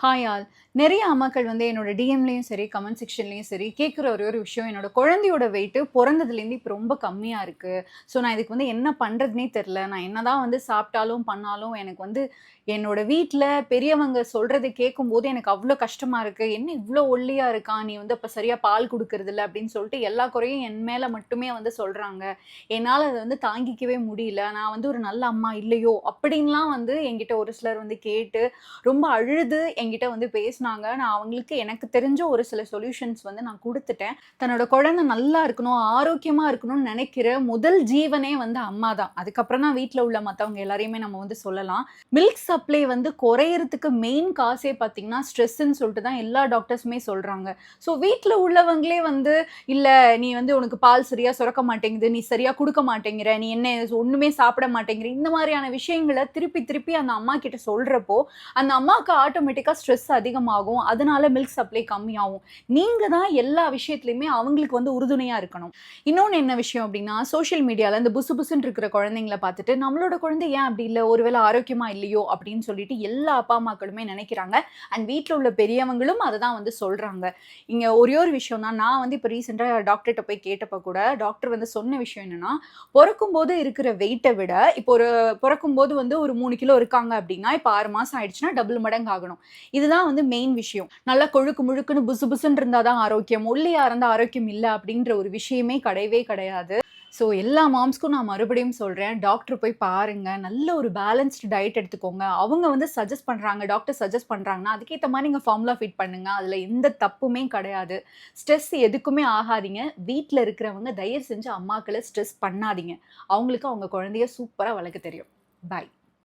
Hi all. நிறைய அம்மாக்கள் வந்து என்னோட டிஎம்லயும் சரி, கமெண்ட் செக்ஷன்லயும் சரி கேட்குற ஒரே ஒரு விஷயம், என்னோட குழந்தையோட வெயிட்டு பொறந்ததுலேருந்து இப்போ ரொம்ப கம்மியா இருக்கு. ஸோ நான் இதுக்கு வந்து என்ன பண்றதுன்னே தெரியல. நான் என்னதான் வந்து சாப்பிட்டாலும், பண்ணாலும் எனக்கு வந்து என்னோட வீட்ல பெரியவங்க சொல்றத கேட்கும்போது எனக்கு அவ்ளோ கஷ்டமா இருக்கு. "என்ன இவ்ளோ ஒல்லியா இருக்கான்? நீ வந்து அப்ப சரியா பால் குடுக்குறதில்ல" அப்படின்னு சொல்லிட்டு எல்லா குறையும் என் மேல மட்டுமே வந்து சொல்றாங்க. என்னால அத வந்து தாங்கிக்கவே முடியல. நான் வந்து ஒரு நல்ல அம்மா இல்லையோ! அப்படின்லாம் வந்து என்கிட்ட ஒரு சிலர் வந்து கேட்டு ரொம்ப அழுது என்கிட்ட வந்து பேசினாங்க. நான் அவங்களுக்கு எனக்கு தெரிஞ்ச ஒரு சில சொல்யூஷன்ஸ் வந்து நான் குடுத்துட்டேன். தன்னோட குழந்தை நல்லா இருக்கணும், ஆரோக்கியமா இருக்கணும்னு நெனைக்கிற முதல் ஜீவனே வந்து அம்மா தான். அதுக்கப்புறம் தான் வீட்ல உள்ள மத்தவங்க எல்லாரையுமே நம்ம வந்து சொல்லலாம். மில்க் சப்ளை வந்து குறையறதுக்கு மெயின் காசே பார்த்தீங்கன்னா, ஸ்ட்ரெஸ்ன்னு சொல்லிட்டு தான் எல்லா டாக்டர்ஸுமே சொல்றாங்க. ஸோ வீட்ல உள்ளவங்களே வந்து, "இல்ல நீ வந்து உனக்கு பால் சரியா சுரக்க மாட்டேங்குது, நீ சரியா குடுக்க மாட்டேங்கிற, நீ என்ன ஒண்ணுமே சாப்பிட மாட்டேங்கிற" இந்த மாரியான விஷயங்கள திருப்பி திருப்பி அந்த அம்மா கிட்ட சொல்றப்போ, அந்த அம்மாவுக்கு ஆட்டோமேட்டிக்கா ஸ்ட்ரெஸ் அதிகமாகும். அதனால மில்க் சப்ளை கம்மியாகும். நீங்க தான் எல்லா விஷயத்துலயுமே அவங்களுக்கு வந்து உறுதுணையா இருக்கணும். இன்னொன்னு என்ன விஷயம் அப்டின்னா, சோசியல் மீடியால இந்த புசு புசுன்னு இருக்கிற குழந்தைங்கள பார்த்துட்டு, நம்மளோட குழந்தை ஏன் அப்டி இல்ல? ஒருவேள ஆரோக்கியமா இல்லையோ? அப்டின்னு சொல்லிட்டு எல்லா அப்பா, அம்மாக்களுமே நெனைக்கிறாங்க. அண்ட் வீட்ல உள்ள பெரியவங்களும் அத தான் வந்து சொல்றாங்க. இங்க ஒரே ஒரு விஷயம் தான். நான் வந்து இப்ப ரீசென்ட்டா டாக்டர்ட்ட போய் கேட்டப்ப கூட, டாக்டர் வந்து சொன்ன விஷயம் என்னன்னா, பொறக்கும்போது இருக்கிற வெயிட்ட விட, இப்போ ஒரு பொறக்கும்போது வந்து ஒரு 3 கிலோ இருக்காங்க அப்டின்னா, இப்ப 6 மாசம் ஆயிடுச்சுன்னா டபுள் மடங்கு ஆகணும். இதுதான் வந்து மெயின் விஷயம். நல்லா கொழுக்கு முழுக்குன்னு புசு புசுன்னு இருந்தா தான் ஆரோக்கியம். ஒல்லியா இருந்தா ஆரோக்கியம் இல்ல அப்டின்ற ஒரு விஷயமே கிடையவே கிடையாது. ஸோ எல்லா மாம்ஸ்க்கும் நான் மறுபடியும் சொல்றேன். டாக்டர் போய் பாருங்க. நல்ல ஒரு பேலன்ஸ்டு டயட் எடுத்துக்கோங்க. அவங்க வந்து சஜெஸ்ட் பண்றாங்க, டாக்டர் சஜெஸ்ட் பண்றாங்கன்னா, அதுக்கேத்த மாரி நீங்க ஃபார்முலா ஃபிட் பண்ணுங்க. அதுல எந்த தப்புமே கிடையாது. ஸ்ட்ரெஸ் எதுக்குமே ஆகாதீங்க. வீட்ல இருக்கிறவங்க தயவு செஞ்சு அம்மாக்கள ஸ்ட்ரெஸ் பண்ணாதீங்க. அவங்களுக்கு அவங்க குழந்தைய சூப்பரா வளர்க்க தெரியும். பாய்.